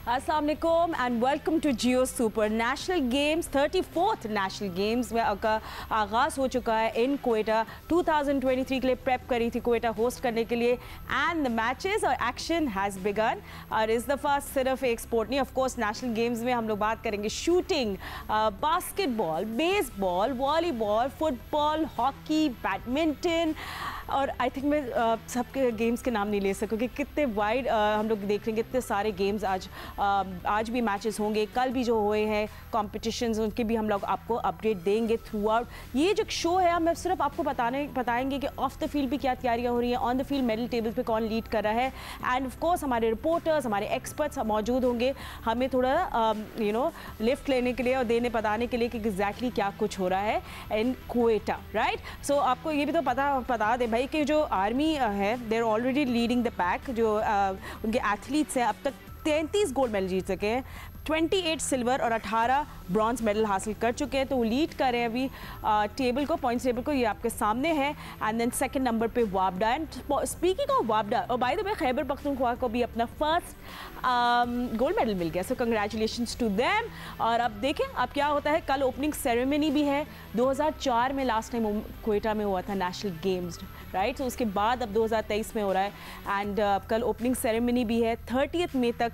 अस्सलाम वालेकुम and welcome to Geo super national games 34th national games का आगाज़ हो चुका है इन कोयटा। 2023 के लिए प्रेप करी थी कोयटा होस्ट करने के लिए एंड द मैचेस और एक्शन हैज़ बिगन। और इस दफ़ा सिर्फ एक स्पोर्ट नहीं, ऑफ कोर्स नेशनल गेम्स में हम लोग बात करेंगे shooting, basketball, baseball, volleyball, football, hockey, badminton और आई थिंक मैं सबके गेम्स के नाम नहीं ले सकूँगी, कितने वाइड हम लोग देख लेंगे, इतने सारे गेम्स आज भी मैचेस होंगे, कल भी जो हुए हैं कॉम्पिटिशन्स उनके भी हम लोग आपको अपडेट देंगे थ्रू आउट। ये जो शो है हम सिर्फ आपको बताएंगे कि ऑफ द फील्ड भी क्या तैयारियां हो रही हैं, on the field medal table पे कौन लीड कर रहा है एंड ऑफ कोर्स हमारे रिपोर्टर्स, हमारे एक्सपर्ट्स मौजूद होंगे हमें थोड़ा लिफ्ट लेने के लिए और बताने के लिए कि एग्जैक्टली क्या कुछ हो रहा है इन कोयटा, राइट। सो आपको ये भी तो बता दें भाई कि जो आर्मी है देर ऑलरेडी लीडिंग द पैक। जो उनके एथलीट्स हैं अब तक 33 गोल्ड मेडल जीत सके हैं, 28 सिल्वर और 18 ब्रॉन्ज मेडल हासिल कर चुके हैं, तो वो लीड कर रहे हैं अभी टेबल को, पॉइंट्स टेबल को, ये आपके सामने है। एंड देन सेकंड नंबर पे वापडा। एंड स्पीकिंग ऑफ वापडा, और by the way Khyber Pakhtunkhwa को भी अपना फर्स्ट गोल्ड मेडल मिल गया, सो कंग्रेचुलेशंस टू देम। और अब देखें अब क्या होता है, कल ओपनिंग सेरेमनी भी है। 2004 में लास्ट टाइम कोयटा में हुआ था नेशनल गेम्स, राइट। तो उसके बाद अब 2023 में हो रहा है एंड कल ओपनिंग सेरेमनी भी है। 30 मई तक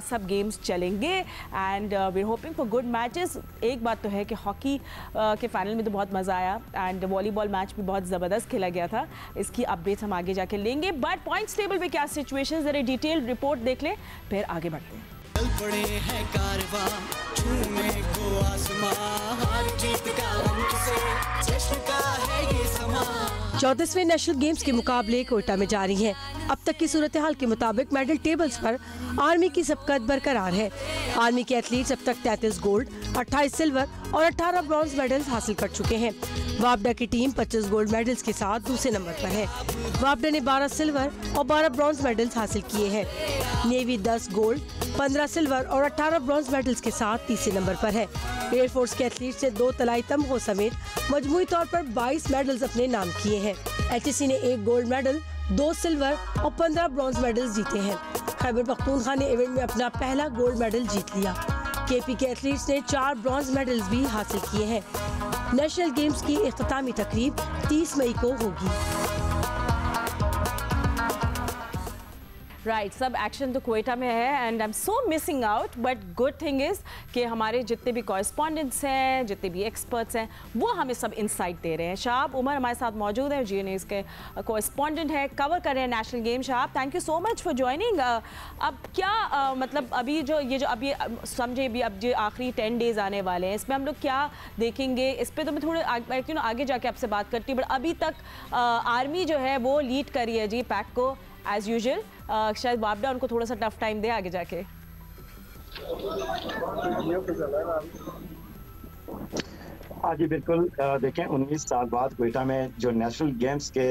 सब गेम्स चलेंगे and we are hoping for good matches. एक बात तो है कि हॉकी के फाइनल में तो बहुत मज़ा आया एंड वॉलीबॉल मैच भी बहुत ज़बरदस्त खेला गया था, इसकी अपडेट्स हम आगे जाके लेंगे। बट पॉइंट्स टेबल पे क्या सिचुएशन, जरा डिटेल रिपोर्ट देख लें फिर आगे बढ़ते हैं। पड़े हैं कारवां छूने को आसमां, हार जीत का अंक से जश्न का है ये समा। 34वें नेशनल गेम्स के मुकाबले कोयटा में जारी हैं। अब तक की सूरत हाल के मुताबिक मेडल टेबल्स पर आर्मी की सबकत बरकरार है। आर्मी के एथलीट्स अब तक 33 गोल्ड, 28 सिल्वर और 18 ब्रॉन्ज मेडल्स हासिल कर चुके हैं। वापडा की टीम 25 गोल्ड मेडल्स के साथ दूसरे नंबर पर है। वापडा ने 12 सिल्वर और 12 ब्रॉन्ज मेडल्स हासिल किए हैं। नेवी 10 गोल्ड, 15 सिल्वर और 18 ब्रॉन्ज मेडल्स के साथ तीसरे नंबर पर है। एयरफोर्स के एथलीट्स ने 2 तलाई तमगों समेत मजमूई तौर पर 22 मेडल्स अपने नाम किए हैं। HSC ने 1 गोल्ड मेडल, 2 सिल्वर और 15 ब्रॉन्ज मेडल्स जीते हैं। खैबर पख्तूनख्वा ने इवेंट में अपना पहला गोल्ड मेडल जीत लिया। KP के एथलीट्स ने 4 ब्रॉन्ज मेडल्स भी हासिल किए हैं। नेशनल गेम्स की इख्तितामी तकरीब 30 मई को होगी। राइट, सब एक्शन तो कोयटा में है and I am so missing out, but good thing is कि हमारे जितने भी कॉरेस्पॉन्डेंट्स हैं, जितने भी एक्सपर्ट्स हैं, वो हमें सब इंसाइट दे रहे हैं। शाब उमर हमारे साथ मौजूद है, GNA के कॉरेस्पॉन्डेंट है, कवर कर रहे हैं नेशनल गेम। शाब thank you so much for joining. अब क्या मतलब अभी जो अभी समझे भी अब जो आखिरी 10 डेज आने वाले हैं, इसमें हम लोग क्या देखेंगे, इस पर तो मैं थोड़े आगे जाके आपसे बात करती हूँ। बट अभी तक आर्मी जो है वो लीड करी है जी पैक को एज यूजुअल। शायद वापडा उनको थोड़ा सा टफ टाइम दे आगे जाके। हाँ जी बिल्कुल। देखें 19 साल बाद कोयटा में जो नेशनल गेम्स के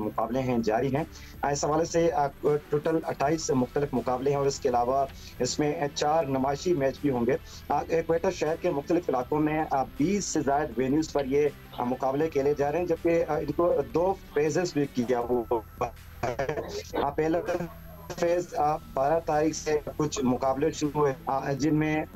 मुकाबले हैं जारी हैं। इस हवाले से टोटल 28 मुख्तलिफ मुकाबले हैं और इसके अलावा इसमें 4 नुमाइशी मैच भी होंगे। कोयटा शहर के मुख्तलिफ इलाकों में 20 से ज़ायद वेन्यूज़ पर ये मुकाबले खेले जा रहे हैं, जबकि इनको 2 फेजेस भी किया हुआ है। पहला फेज 12 तारीख से कुछ मुकाबले शुरू हुए जिनमें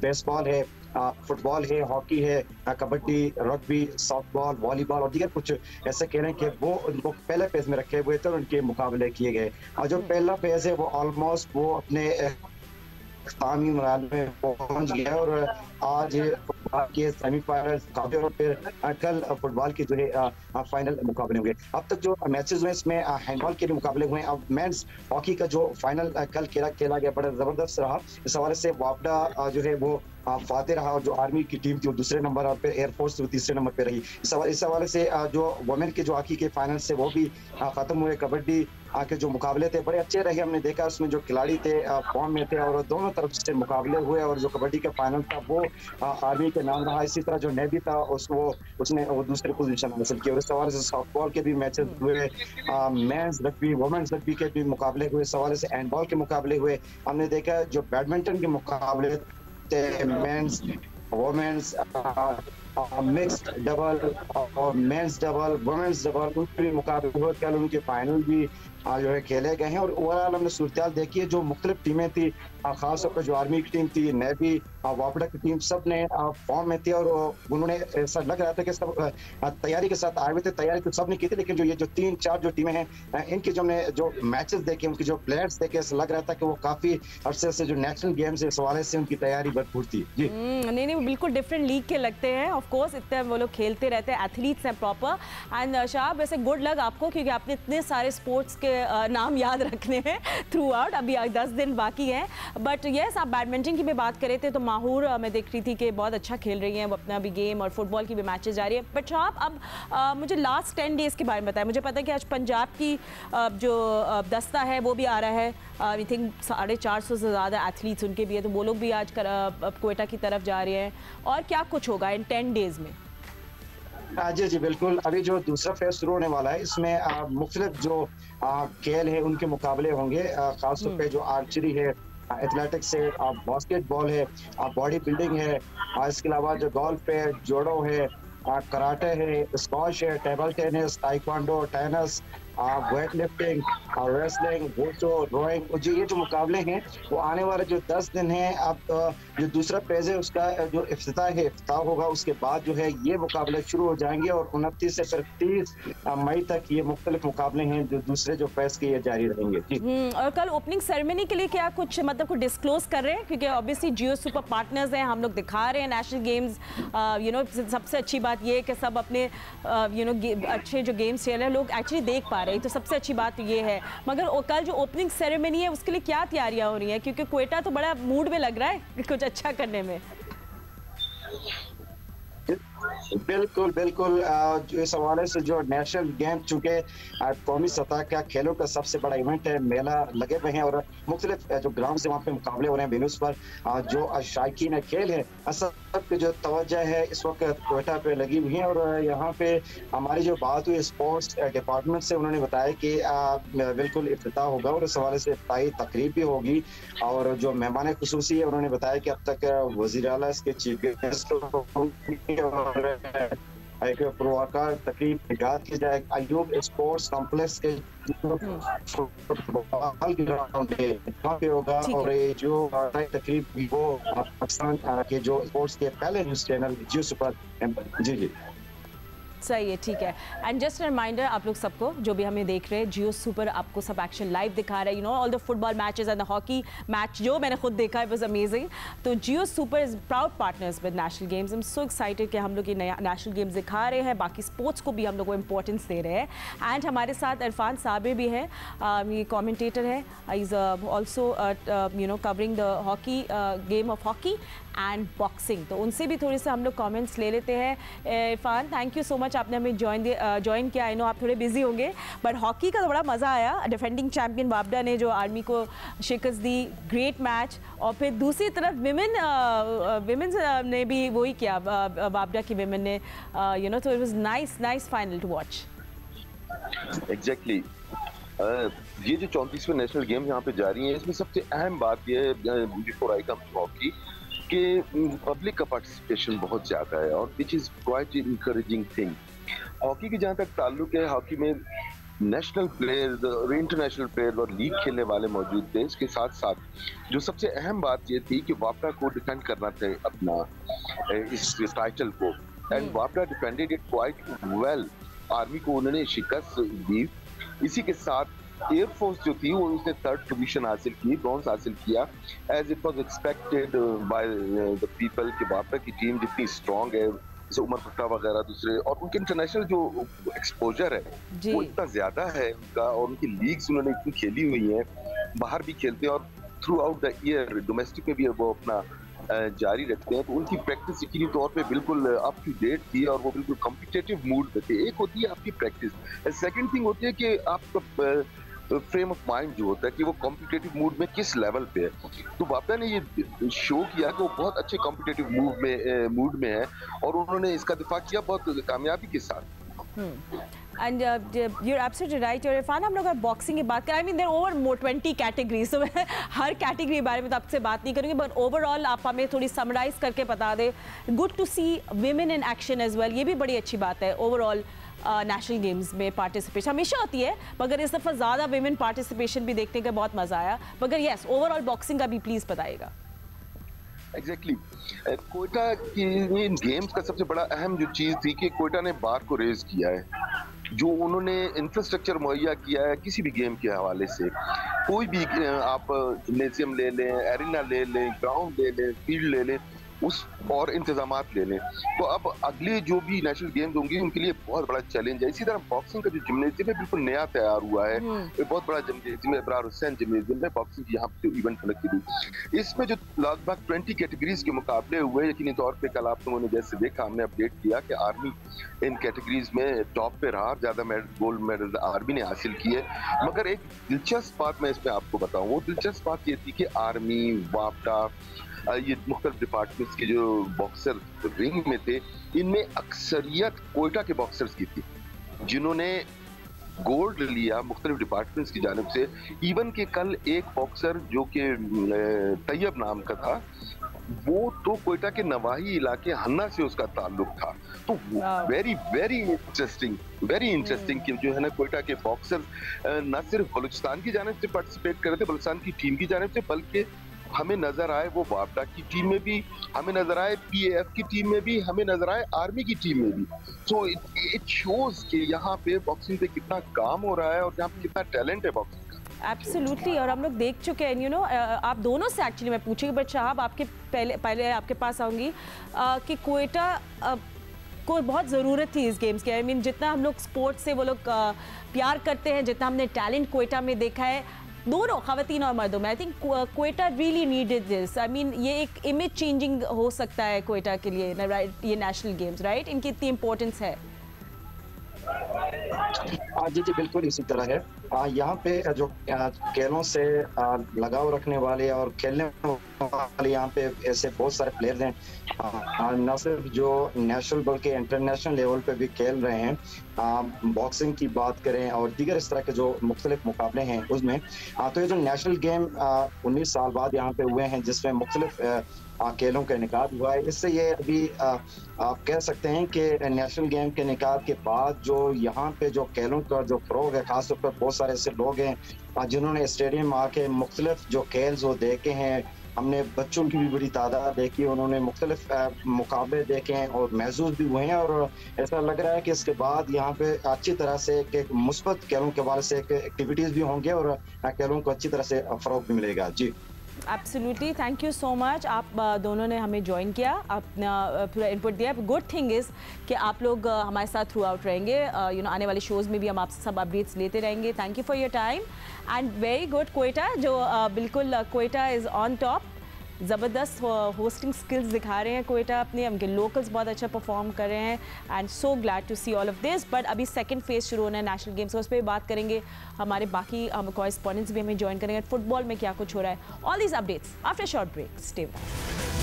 बेसबॉल है, फुटबॉल है, हॉकी है, कबड्डी, रग्बी, सॉफ्टबॉल, वॉलीबॉल और दीगर कुछ ऐसे कह रहे हैं कि वो उनको पहले फेज में रखे हुए थे और उनके मुकाबले किए गए। और जो पहला फेज है वो ऑलमोस्ट वो अपने इख्तितामी मराहल में पहुंच गया और आज फुटबॉल के सेमीफाइनल मुकाबले और फिर कल फुटबॉल के जो है फाइनल मुकाबले हुए। अब तक जो मैचेस हुए इसमें हैंडबॉल के भी मुकाबले हुए। अब मेंस हॉकी का जो फाइनल कल खेला गया बड़ा ज़बरदस्त रहा। इस हवाले से वापडा जो है वो फाते रहा और जो आर्मी की टीम थी वो दूसरे नंबर और फिर एयरफोर्स तीसरे नंबर पे रही। इस हवाले से जो वुमेन के जो हॉकी के फाइनल से वो भी ख़त्म हुए। कबड्डी के जो मुकाबले थे बड़े अच्छे रहे, हमने देखा उसमें जो खिलाड़ी थे फॉर्म में थे और दोनों तरफ से मुकाबले हुए और जो कबड्डी का फाइनल था वो आर्मी के नाम रहा। इसी तरह जो नेवी था उसने दूसरी पोजीशन हासिल की। और इस हवाले से सॉफ्टबॉल के भी मैचेस हुए, मेंस रग्बी, वुमेन्स रग्बी के भी मुकाबले हुए। इस हवाले से हैंडबॉल के मुकाबले हुए। हमने देखा जो बैडमिंटन के मुकाबले मेंस, वुमेन्स, मिक्स्ड डबल और मेंस डबल, वुमेन्स डबल, उनके भी मुकाबले हुए। कल उनके फाइनल भी जो है खेले गए हैं। और ओवरऑल हमने सूरत देखी है, जो मुख्तलिफ टीमें थी, खासतौर पर जो आर्मी की टीम थी, नेवी, वापडा की टीम, सब ने फॉर्म में थी और उन्होंने ऐसा लग रहा था कि सब तैयारी के साथ आए हुए थे। तैयारी तो सब ने की थी, लेकिन जो 3-4 जो टीमें हैं, इनके जो मैचेस देखे, उनके जो प्लेयर्स देखे, ऐसा लग रहा था कि वो काफी अरसे से जो नेशनल गेम्स है, इस हवाले से उनकी तैयारी भरपूर थी। जी नहीं, बिल्कुल डिफरेंट लीग के लगते हैं। ऑफ कोर्स इतने वो लोग खेलते रहते हैं, एथलीट्स हैं प्रॉपर। एंड शाह, वैसे गुड लक आपको, क्योंकि आपने इतने सारे स्पोर्ट्स के नाम याद रखने हैं थ्रू आउट। अभी 10 दिन बाकी हैं। बट यस, आप बैडमिंटन की भी बात करे थे तो माहूर मैं देख रही थी कि बहुत अच्छा खेल रही हैं वो अपना भी गेम, और फुटबॉल की भी मैचेस जा रही है। बट शाह, अब मुझे लास्ट 10 डेज़ के बारे में बताएं। मुझे पता है कि आज पंजाब की जो दस्ता है वो भी आ रहा है। आई थिंक 450 से ज़्यादा एथलीट्स उनके भी है, तो वो लोग भी आज कोयटा की तरफ जा रहे हैं। और क्या कुछ होगा इन 10 डेज़ में? जी बिल्कुल। अभी जो दूसरा फेज शुरू होने वाला है, इसमें मुख्तलिफ जो खेल है उनके मुकाबले होंगे। खासतौर पे जो आर्चरी है, एथलेटिक्स है, बास्केटबॉल है, बॉडी बिल्डिंग है, इसके अलावा जो गोल्फ है, जोडो है, कराटे है, स्क्वॉश है, table tennis, taekwondo, tennis, weight lifting, wrestling, wushu, rowing. जो ये जो मुकाबले हैं वो आने वाले जो 10 दिन हैं, अब जो दूसरा फेज है उसका जो इफ्तिताह होगा, उसके बाद जो है ये मुकाबले शुरू हो जाएंगे और 29 से 30 मई तक ये मुख्तलिफ मुकाबले हैं जो दूसरे जो फेज के ये जारी रहेंगे। जी और कल ओपनिंग सेरेमनी के लिए क्या कुछ मतलब कुछ डिस्क्लोज कर रहे हैं? क्योंकि ऑब्वियसली जियो सुपर पार्टनर्स हैं, हम लोग दिखा रहे हैं नेशनल गेम्स। सबसे अच्छी बात ये है कि सब अपने अच्छे जो गेम्स खेल रहे हैं लोग एक्चुअली देख पा रही, तो सबसे अच्छी बात ये है। मगर कल जो ओपनिंग सेरेमनी है उसके लिए क्या तैयारियां हो रही हैं? क्योंकि कोयटा तो बड़ा मूड में लग रहा है कुछ अच्छा करने में। बिल्कुल जो इस हवाले से जो नेशनल गेम, चूंकि कौमी सतह का खेलों का सबसे बड़ा इवेंट है, मेला लगे हुए हैं और मुख्तलिफ जो ग्राउंड से वहाँ पे मुकाबले हो रहे हैं वेन्यूज पर। जो शायकीन खेल है, सबकी जो तवज्जो है इस वक्त कोयटा पे लगी हुई है। और यहाँ पे हमारी जो बात हुई स्पोर्ट्स डिपार्टमेंट से, उन्होंने बताया कि बिल्कुल इफ्तिताह होगा और इस हवाले से इफ्तिताही तकरीब भी होगी। और जो मेहमान खुसूसी है, उन्होंने बताया कि अब तक वज़ीर आला इसके चीफ गेस्ट और एक पुरवाकार तकरीब निकाल की जाए। अयूब स्पोर्ट्स कॉम्प्लेक्स के फुटबॉल ग्राउंड है वहाँ पे होगा। और ये जो तकरीब वो पाकिस्तान के जो स्पोर्ट्स के पहले न्यूज़ चैनल जियो सुपर। जी सही है, ठीक है। एंड जस्ट रिमाइंडर आप लोग सबको जो भी हमें देख रहे हैं, जियो सुपर आपको सब एक्शन लाइव दिखा रहा है। All the football matches and the hockey match जो मैंने खुद देखा है, वाज अमेजिंग। तो Jio super is proud partners with national games. I am so excited कि हम लोग ये नया नेशनल गेम्स दिखा रहे हैं, बाकी स्पोर्ट्स को भी हम लोग को इम्पोर्टेंस दे रहे हैं। एंड हमारे साथ इरफान साबिर भी है, ये कॉमेंटेटर है, is also covering the hockey game of hockey and boxing. तो उनसे भी थोड़े से हम लोग कमेंट्स ले लेते हैं। Irfan, thank you so much, आपने हमें ज्वाइन किया। आई नो आप थोड़े बिजी होंगे, बट हॉकी का तो बड़ा मज़ा आया। डिफेंडिंग चैम्पियन वापडा ने जो आर्मी को शिकस्त दी, ग्रेट मैच। और फिर दूसरी तरफ विमेंस ने भी वही किया, वापडा की विमेन ने, तो it was nice final to watch. Exactly. ये जो 34वें नेशनल गेम यहाँ पे जारी है, इसमें सबसे अहम बात यह है before I come to hockey कि पब्लिक का पार्टिसिपेशन बहुत ज़्यादा है और which is quite encouraging thing. Hockey की जहाँ तक ताल्लुक है, हॉकी में नेशनल प्लेयर्स और इंटरनेशनल प्लेयर्स और लीग खेलने वाले मौजूद थे। इसके साथ साथ जो सबसे अहम बात ये थी कि वापडा को डिफेंड करना था अपना इस टाइटल को, एंड वापडा defended it quite well. Army को उन्होंने शिकस्त दी। इसी के साथ एयरफोर्स जो थी वो उसने 3rd पोजीशन हासिल की, ब्रॉन्ज हासिल किया, as it was expected by the people कि वापडा की टीम जितनी स्ट्रॉन्ग है, जैसे उमर भट्टा वगैरह दूसरे, और उनके इंटरनेशनल जो एक्सपोजर है वो इतना ज्यादा है उनका, और उनकी लीग्स उन्होंने इतनी खेली हुई हैं, बाहर भी खेलते हैं और through out the year domestic में भी वो अपना जारी रखते हैं। तो उनकी प्रैक्टिस यकीनी तौर पे बिल्कुल अप टू डेट थी और वो बिल्कुल कॉम्पिटिटिव मूड में थे। एक होती है आपकी प्रैक्टिस, सेकंड थिंग होती है कि आपका फ्रेम ऑफ माइंड जो होता है कि वो कॉम्पिटिटिव मूड में किस लेवल पे है। तो वापडा ने ये शो किया कि वो बहुत अच्छे कॉम्पिटिटिव मूड में है और उन्होंने इसका दिफा किया बहुत कामयाबी के साथ। And you're absolutely right। Irfan, हम लोग बॉक्सिंग की बात करें, I mean there over more 20 categories, तो मैं हर कैटेगरी के बारे में तो आपसे बात नहीं करूँगी, बट ओवरऑल आप हमें थोड़ी समराइज करके बता दें। Good to see women in action as well, ये भी बड़ी अच्छी बात है ओवरऑल। नेशनल गेम्स में पार्टिसिपेशन हमेशा होती है, मगर इस दफ़ा ज़्यादा विमेन पार्टिसिपेशन भी देखने का बहुत मज़ा आया। मगर यस, ओवरऑल बॉक्सिंग का भी प्लीज़ बताइएगा। एग्जैक्टली कोयटा की इन गेम्स का सबसे बड़ा अहम जो चीज़ थी कि कोयटा ने बार को रेज किया है, जो उन्होंने इंफ्रास्ट्रक्चर मुहैया किया है किसी भी गेम के हवाले से। कोई भी आप जिम्नेजियम ले लें, एरिना ले लें, ग्राउंड ले लें, फील्ड ले लें, उस और इंतजामात ले लें, तो अब अगले जो भी नेशनल गेम्स होंगे उनके लिए बहुत बड़ा चैलेंज है। इसी तरह बॉक्सिंग का जो जिम्नेजियम है बिल्कुल नया तैयार हुआ है, ये बहुत बड़ा जिम्नेजियम है, इब्रार हुसैन जिम्नेजियम है बॉक्सिंग यहाँ पे इवेंट लगी थी। इसमें जो लगभग 20 कैटेगरीज के मुकाबले हुए, यकीनी तौर पे कल आप लोगों ने जैसे देखा, हमने अपडेट किया कि आर्मी इन कैटेगरीज में टॉप पे रहा, ज्यादा गोल्ड मेडल आर्मी ने हासिल किए। मगर एक दिलचस्प बात मैं इसमें आपको बताऊं, वो दिलचस्प बात ये थी कि आर्मी, वापडा, ये मुख्तलिफ डिपार्टमेंट्स के जो बॉक्सर रिंग में थे, इनमें अक्सरियत कोयटा के बॉक्सर्स की थी जिन्होंने गोल्ड लिया मुख्तलिफ डिपार्टमेंट्स की जानिब से। इवन के कल एक बॉक्सर जो कि तैयब नाम का था, वो तो कोयटा के नवाही इलाके हन्ना से उसका ताल्लुक था। तो वेरी वेरी इंटरेस्टिंग कि जो है ना कोयटा के बॉक्सर न सिर्फ बलूचिस्तान की जानिब से पार्टिसिपेट कर रहे थे, बलूचिस्तान की टीम की जानिब से, बल्कि हमें नजर आए वो वापडा की टीम में भी, हमें नजर आए PAF की टीम में भी, हमें नजर आए आर्मी की टीम में भी। सो इट शोज कि यहाँ पे बॉक्सिंग पे कितना काम हो रहा है और यहाँ पे कितना टैलेंट है बॉक्सिंग का। एब्सोल्युटली, और हम लोग देख चुके हैं, यू नो, आप दोनों से एक्चुअली मैं पूछूंगी, बट शाहब आपके पहले आपके पास आऊँगी कि कोयटा को बहुत ज़रूरत थी इस गेम्स की। आई मीन जितना हम लोग स्पोर्ट्स से वो लोग प्यार करते हैं, जितना हमने टैलेंट कोयटा में देखा है, दोनों ख़वातीन और मर्दों में, I think Quetta really needed this. I mean ये एक इमेज चेंजिंग हो सकता है कोयटा के लिए, राइट, ये नेशनल गेम्स, राइट, इनकी इतनी इम्पोर्टेंस है। जी जी बिल्कुल इसी तरह है। यहाँ पे जो खेलों से लगाव रखने वाले और खेलने वाले यहाँ पे ऐसे बहुत सारे प्लेयर्स हैं, न सिर्फ जो नेशनल बल्कि इंटरनेशनल लेवल पे भी खेल रहे हैं। बॉक्सिंग की बात करें और दीगर इस तरह के जो मुख्तलिफ मुकाबले हैं उसमें, तो ये जो नेशनल गेम 19 साल बाद यहाँ पे हुए हैं, जिसमें मुख्तलिफ खेलों का इनेकाद हुआ है, इससे ये अभी आप कह सकते हैं कि नेशनल गेम के इनेकाद के बाद जो यहाँ पे जो खेलों का जो फ़रोग है, खासतौर पर बहुत सारे ऐसे लोग हैं जिन्होंने स्टेडियम आके मुख्तलिफ जो खेल वो देखे हैं। हमने बच्चों की भी बड़ी तादाद देखी, उन्होंने मुख्तलिफ मुकाबले देखे हैं और महसूस भी हुए हैं, और ऐसा लग रहा है कि इसके बाद यहाँ पे अच्छी तरह से एक मुस्बत खेलों के हवाले से एक्टिविटीज़ भी होंगे और खेलों को अच्छी तरह से फ़रोग भी मिलेगा। जी absolutely, thank you so much. आप दोनों ने हमें ज्वाइन किया, अपना पूरा इनपुट दिया। गुड थिंग इज़ कि आप लोग हमारे साथ थ्रू आउट रहेंगे, यू नो, आने वाले शोज़ में भी हम आपसे सब अपडेट्स लेते रहेंगे। Thank you for your time and very good Quetta, जो बिल्कुल कोयटा इज़ ऑन टॉप, ज़बरदस्त होस्टिंग स्किल्स दिखा रहे हैं कोयटा अपने, उनके लोकल्स बहुत अच्छा परफॉर्म कर रहे हैं and so glad to see all of this. But अभी सेकंड फेज शुरू होना है नेशनल गेम्स का, उस पर बात करेंगे। हमारे बाकी कॉरेस्पॉन्डेंट्स भी हमें ज्वाइन करेंगे, फुटबॉल में क्या कुछ हो रहा है। All these updates after short break, stay with us.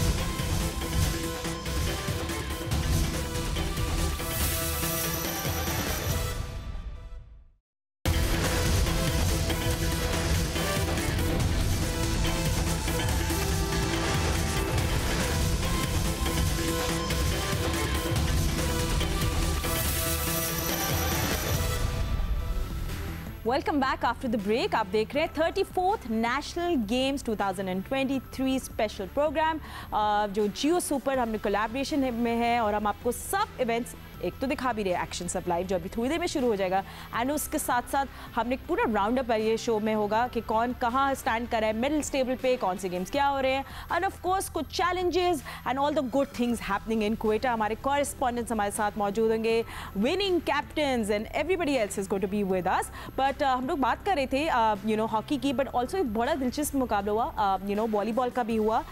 Welcome back after the break. आप देख रहे हैं 34th national games 2023 special programme, जो जियो सुपर हमने कोलैबोरेशन में है, और हम आपको सब इवेंट्स एक तो दिखा भी रहे हैं, एक्शन सब लाइव जो अभी थोड़ी देर में शुरू हो जाएगा, एंड उसके साथ साथ हमने पूरा राउंड अप ये शो में होगा कि कौन कहाँ स्टैंड कर रहा है मेडल टेबल पे, कौन से गेम्स क्या हो रहे हैं, एंड ऑफ कोर्स कुछ challenges and all the good things happening in Quetta. हमारे कॉरेस्पॉन्डेंट्स हमारे साथ मौजूद होंगे, winning captains and everybody else is going to be with us. But हम लोग बात कर रहे थे यू नो हॉकी की, बट ऑल्सो एक बड़ा दिलचस्प मुकाबला हुआ, यू नो वॉलीबॉल का भी हुआ,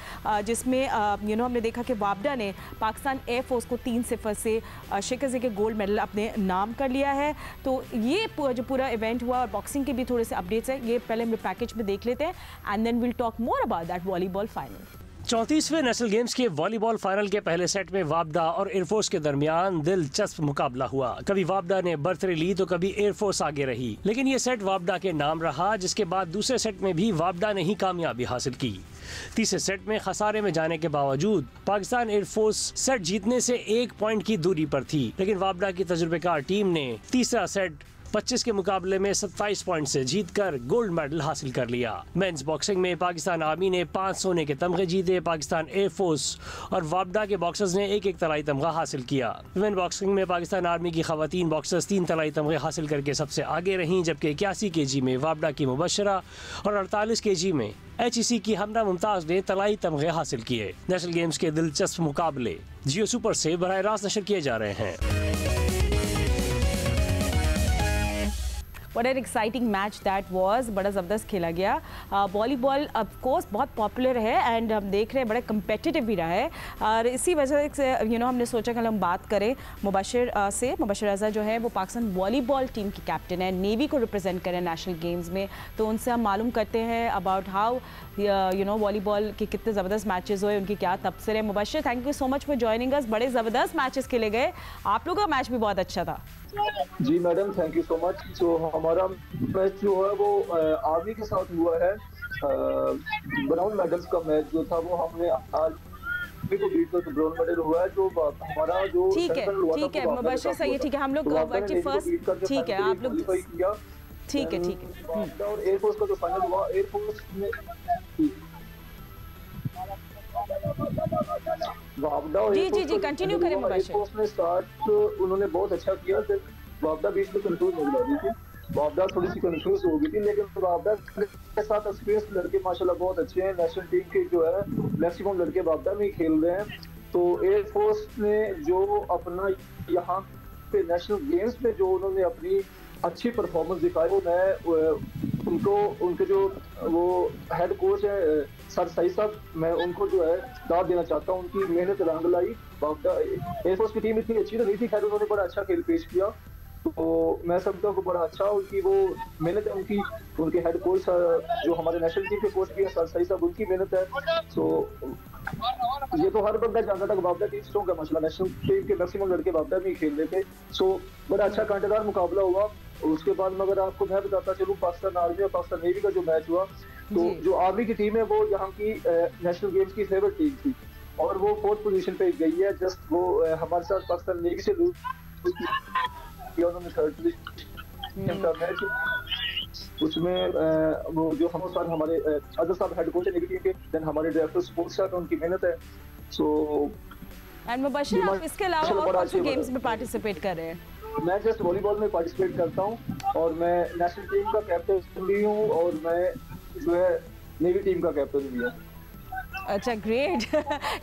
जिसमें यू नो हमने देखा कि वापडा ने पाकिस्तान एयरफोर्स को 3-0 से शिकस्त के गोल्ड मेडल अपने नाम कर लिया है। तो ये जो पूरा इवेंट हुआ, और बॉक्सिंग के भी थोड़े से अपडेट्स हैं, ये पहले हम पैकेज में देख लेते हैं and then will talk more about that volleyball final. 34वें नेशनल गेम्स के वॉलीबॉल फाइनल के पहले सेट में वापडा और एयरफोर्स के दरमियान दिलचस्प मुकाबला हुआ। कभी वापडा ने बर्थरे ली तो कभी एयरफोर्स आगे रही, लेकिन ये सेट वापडा के नाम रहा, जिसके बाद दूसरे सेट में भी वापडा ने ही कामयाबी हासिल की। तीसरे सेट में खसारे में जाने के बावजूद पाकिस्तान एयरफोर्स सेट जीतने से 1 पॉइंट की दूरी पर थी, लेकिन वापडा की तजुर्बेकार टीम ने तीसरा सेट 25 के मुकाबले में 27 पॉइंट से जीतकर गोल्ड मेडल हासिल कर लिया। मेंस बॉक्सिंग में पाकिस्तान आर्मी ने 5 सोने के तमगे जीते। पाकिस्तान एयरफोर्स और वापडा के बॉक्सर्स ने एक तलाई तमगा हासिल किया। वुमेन बॉक्सिंग में पाकिस्तान आर्मी की खवातीन बॉक्सर्स 3 तलाई तमगे हासिल करके सबसे आगे रहीं, जबकि 81 kg में वापडा की मुबशरा और 48 kg में HEC की हमना मुमताज ने तलाई तमगे हासिल किए। नेशनल गेम्स के दिलचस्प मुकाबले जियो सुपर से बराह रास्त नशर किए जा रहे हैं। What an exciting match that was, बड़ा ज़बरदस्त खेला गया। वॉलीबॉल ऑफ कोर्स बहुत पॉपुलर है एंड हम देख रहे हैं बड़ा कम्पिटिटिव भी रहा है, और इसी वजह से हमने सोचा कि हम बात करें मुबशर से। मुबशर रज़ा जो है वो पाकिस्तान वॉलीबॉल टीम की कैप्टन है, नेवी को रिप्रेजेंट करें नेशनल गेम्स में, तो उनसे हम मालूम करते हैं अबाउट हाउ वॉलीबॉल के कितने ज़बरदस्त मैचेस हुए, उनकी क्या तबसरे है। Mubashar, thank you so much for joining us. बड़े ज़बरदस्त मैचेस खेले गए, आप लोगों का मैच भी बहुत अच्छा था। जी madam, thank you so much. तो हमारा मैच जो है वो आर्मी के साथ हुआ है। ब्राउन मेडल्स का मैच जो था वो हमने आर्मी को बीट कर ब्राउन मेडल हुआ है। जो हमारा जो ठीक है मुबशर, सही है, ठीक है, हम लोग फर्स्ट, ठीक है, आप लोग ठीक है और एयरफोर्स का जो फाइनल हुआ, एयरफोर्स में जी कंटिन्यू करें मुबशर। उसने स्टार्ट उन्होंने बहुत अच्छा किया। वापडा बीच में कंफ्यूज हो गई थी, वापडा थोड़ी सी कंफ्यूज हो गई थी, लेकिन वापडा के साथ एक्सपीरियंस लड़के माशाल्लाह बहुत अच्छे हैं। नेशनल टीम के जो है मैक्सिमम लड़के वापडा में ही खेल रहे हैं। तो एयरफोर्स ने जो अपना यहाँ पे नेशनल गेम्स में जो उन्होंने अपनी अच्छी परफॉर्मेंस दिखाई, वो मैं उनके जो वो हेड कोच है सर सही साहब, मैं उनको जो है दाद देना चाहता हूँ। उनकी मेहनत रंग लाई। एयरफोर्स की टीम इतनी अच्छी तो नहीं थी, खैर उन्होंने बड़ा अच्छा खेल पेश किया, तो मैं समझता हूँ बड़ा अच्छा उनकी वो मेहनत है। उनके हेड कोच जो हमारे नेशनल टीम के कोच भी है सर सही साहब, उनकी मेहनत है। तो ये तो हर बंदा जानता था कि वापडा टीम स्ट्रॉन्ग है माशाल्लाह। नेशनल टीम के मैक्सिमम लड़के वापडा में ही खेल रहे थे। सो बड़ा अच्छा कांटेदार मुकाबला हुआ। उसके बाद में अगर आपको मैं बताता चलूँ, पाकिस्तान आर्मी और पाकिस्तान नेवी का जो मैच हुआ, तो जो आर्मी की टीम है वो यहाँ की नेशनल गेम्स की फेवरेट टीम थी और वो 4th पोजीशन पे गई है। जस्ट वो हमारे साथ पाकिस्तान नेवी से लूज किया उन्होंने 3rd पोजीशन का मैच। उसमें वो जो हम साथ हमारे अदर साहब हेड कोच है नेवी टीम के, देन हमारे डायरेक्टर स्पोर्ट्स है, उनकी मेहनत है। सो एंड मुबशर, आप इसके अलावा और कौन से गेम्स में पार्टिसिपेट कर रहे हैं? मैं जस्ट वॉलीबॉल में पार्टिसिपेट करता हूँ और मैं नेशनल टीम का कैप्टन भी हूँ और मैं जो है नेवी टीम का कैप्टन भी हूँ। अच्छा, ग्रेट।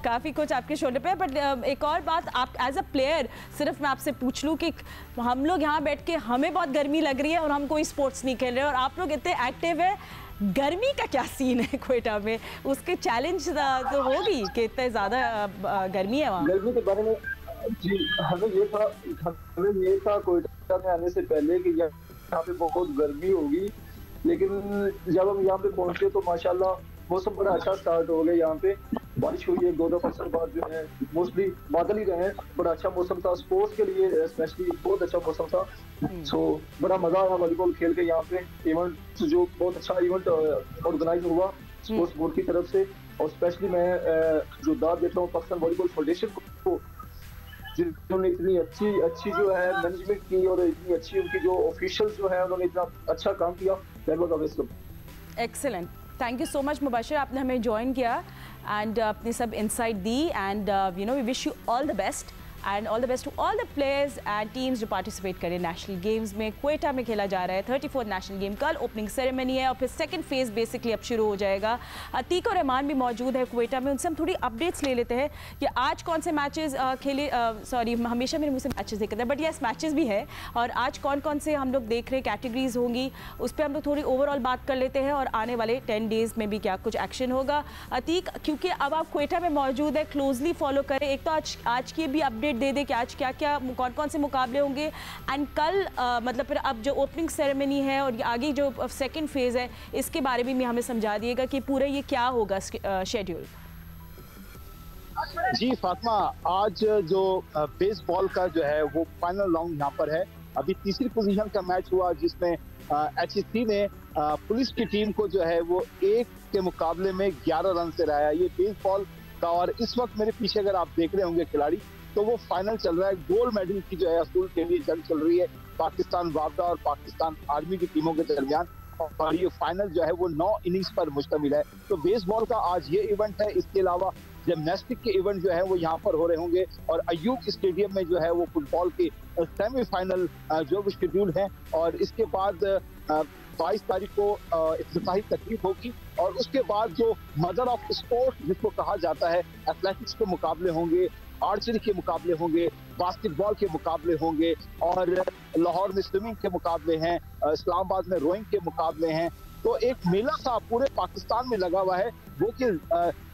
काफ़ी कुछ आपके शोल्डर पे है। बट एक और बात, आप एज अ प्लेयर सिर्फ मैं आपसे पूछ लूँ कि हम लोग यहाँ बैठ के हमें बहुत गर्मी लग रही है और हम कोई स्पोर्ट्स नहीं खेल रहे, और आप लोग इतने एक्टिव है, गर्मी का क्या सीन है क्वेटा में? उसके चैलेंज तो होगी कि इतने ज़्यादा गर्मी है वहाँ। गर्मी के बारे में जी हमें ये था क्वेटा में आने से पहले कि यहाँ पे बहुत गर्मी होगी, लेकिन जब हम यहाँ पे पहुँचे तो माशाल्लाह मौसम बड़ा अच्छा स्टार्ट हो गया। यहाँ पे बारिश हुई है 2 दफा बाद जो है मोस्टली बादल ही रहे, बड़ा अच्छा मौसम था स्पोर्ट्स के लिए, स्पेशली बहुत अच्छा मौसम था। सो बड़ा मजा आया वॉलीबॉल खेल के। यहाँ पे इवेंट जो बहुत अच्छा इवेंट ऑर्गेनाइज हुआ स्पोर्ट्स बोर्ड की तरफ से, और स्पेशली मैं जो दाद देता हूँ पाकिस्तान वॉलीबॉल फेडरेशन को, जिन्होंने इतनी अच्छी जो है मैनेजमेंट की और इतनी अच्छी उनकी जो ऑफिशियल्स जो है उन्होंने इतना अच्छा काम किया। That was amazing. Excellent, thank you so much Mubashar, आपने हमें ज्वाइन किया एंड अपनी सब इंसाइट दी, and we wish you all the best and all the best to all the players and teams जो पार्टिसिपेट करें नेशनल गेम्स में। क्वेटा में खेला जा रहा है 34th नेशनल गेम, कल ओपनिंग सेरेमनी है और फिर सेकंड फेज बेसिकली अब शुरू हो जाएगा। अतीक और रहमान भी मौजूद है क्वेटा में, उनसे हम थोड़ी अपडेट्स ले लेते हैं कि आज कौन से मैचेस खेले। सॉरी, हमेशा मेरे मुँह से मैचेस देखते हैं, बट यस मैचेस भी है, और आज कौन कौन से हम लोग देख रहे हैं, कैटेगरीज होंगी, उस पर हम लोग थोड़ी ओवरऑल बात कर लेते हैं, और आने वाले 10 डेज में भी क्या कुछ एक्शन होगा। अतीक, क्योंकि अब आप क्वेटा में मौजूद है, क्लोजली फॉलो करें, एक तो आज की भी अपडेट दे दे कि आज क्या क्या कौन कौन से मुकाबले होंगे, एंड कल मतलब फिर अब जो ओपनिंग सेरेमनी है और आगे जो सेकंड फेज है इसके बारे में भी हमें समझा दिएगा कि पूरा ये क्या होगा शेड्यूल। जी फातिमा, आज जो बेसबॉल का जो है वो फाइनल राउंड यहाँ पर है। अभी तीसरी पोजीशन का मैच हुआ जिसमें HC ने पुलिस की टीम को जो है वो 1 के मुकाबले में 11 रन से हराया। ये बेसबॉल का, और इस वक्त मेरे पीछे अगर आप देख रहे होंगे खिलाड़ी, तो वो फाइनल चल रहा है। गोल्ड मेडल की जो है असूल के लिए जंग चल रही है पाकिस्तान वापदा और पाकिस्तान आर्मी की टीमों के दरमियान, और ये फाइनल जो है वो 9 इनिंग्स पर मुश्तमिल है। तो बेसबॉल का आज ये इवेंट है। इसके अलावा जिमनास्टिक के इवेंट जो है वो यहाँ पर हो रहे होंगे, और अयूब स्टेडियम में जो है वो फुटबॉल के सेमीफाइनल जो भी शेड्यूल है, और इसके बाद 22 तारीख को इफ्तिताही तकरीब होगी, और उसके बाद जो मदर ऑफ स्पोर्ट जिसको कहा जाता है, एथलेटिक्स के मुकाबले होंगे, आर्चरी के मुकाबले होंगे, बास्केटबॉल के मुकाबले होंगे, और लाहौर में स्विमिंग के मुकाबले हैं, इस्लामाबाद में रोइंग के मुकाबले हैं। तो एक मेला सा पूरे पाकिस्तान में लगा हुआ है। वो कि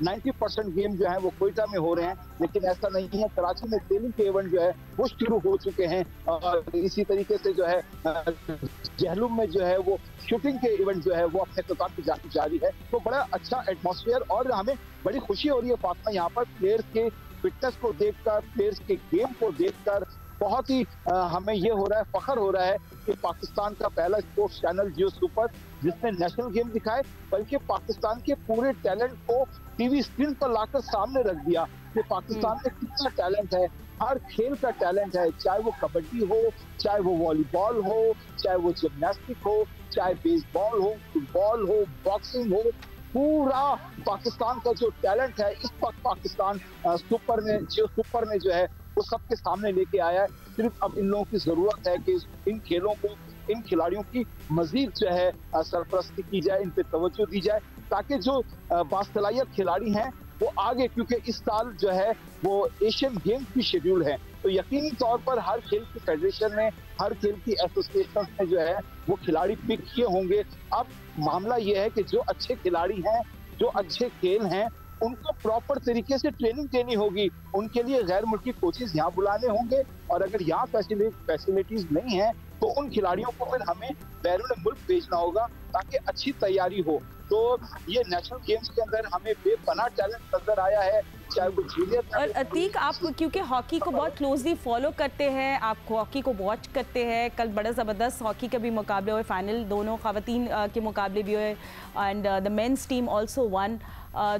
90% गेम जो है वो कोयटा में हो रहे हैं, लेकिन ऐसा नहीं है। कराची में सेलिंग के इवेंट जो है वो शुरू हो चुके हैं, और इसी तरीके से जो है जहलुम में जो है वो शूटिंग के इवेंट जो है वो अपने इख्तिताम पे जारी है। तो बड़ा अच्छा एटमॉस्फेयर, और हमें बड़ी खुशी हो रही है फातिमा यहाँ पर प्लेयर्स के फिटनेस को देखकर, प्लेयर्स के गेम को देखकर। बहुत ही हमें ये हो रहा है, फख्र हो रहा है कि पाकिस्तान का पहला स्पोर्ट्स चैनल जियो सुपर, जिसने नेशनल गेम दिखाए, बल्कि पाकिस्तान के पूरे टैलेंट को टीवी स्क्रीन पर लाकर सामने रख दिया कि पाकिस्तान में कितना टैलेंट है। हर खेल का टैलेंट है, चाहे वो कबड्डी हो, चाहे वो वॉलीबॉल हो, चाहे वो जिमनास्टिक हो, चाहे बेसबॉल हो, फुटबॉल हो, बॉक्सिंग हो। पूरा पाकिस्तान का जो टैलेंट है इस वक्त पाकिस्तान सुपर में, जियो सुपर में जो है वो सबके सामने लेके आया है। सिर्फ अब इन लोगों की जरूरत है कि इन खेलों को, इन खिलाड़ियों की मजीद जो है सरपरस्ती की जाए, इन पे तवज्जो दी जाए, ताकि जो बासलाहियत खिलाड़ी हैं वो आगे, क्योंकि इस साल जो है वो एशियन गेम्स की शेड्यूल है। तो यकीनी तौर पर हर खेल की फेडरेशन ने, हर खेल की एसोसिएशन में जो है वो खिलाड़ी पिक किए होंगे। अब मामला ये है कि जो अच्छे खिलाड़ी हैं, जो अच्छे खेल हैं, उनको प्रॉपर तरीके से ट्रेनिंग देनी होगी। उनके लिए गैर मुल्की कोचेज यहाँ बुलाने होंगे, और अगर यहाँ फैसिलिटीज नहीं है तो उन खिलाड़ियों को फिर हमें बैरून मुल्क भेजना होगा ताकि अच्छी तैयारी हो। तो ये नेशनल गेम्स के अंदर हमें बेपनाह टैलेंट नजर आया है, चाहे वो जूनियर। और अतीक, आप क्योंकि हॉकी को बहुत क्लोजली फॉलो करते हैं, आप हॉकी को वॉच करते हैं, कल बड़ा ज़बरदस्त हॉकी के भी मुकाबले हुए, फाइनल दोनों ख़वातीन के मुकाबले भी हुए, and the men's team also one.